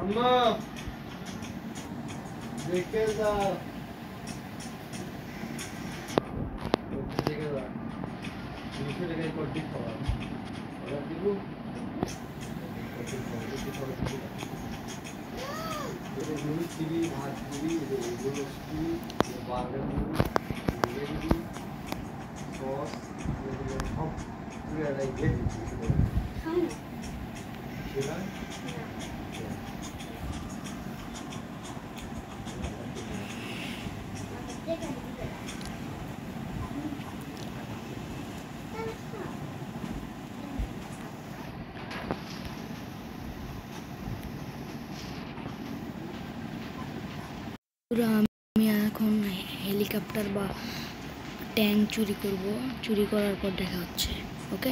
আম্মা দেখে যা দেখে যা নিচে রেখে করতে খাবার অর্ডার দিব এগুলো চিলি ভাত চিলি এগুলো চিলি বার্গার চিলি সস এগুলো সব পুরো রেখে দিচ্ছি সেটা আমি এখন হেলিকপ্টার বা ট্যাঙ্ক চুরি করব, চুরি করার পর দেখা হচ্ছে। ওকে।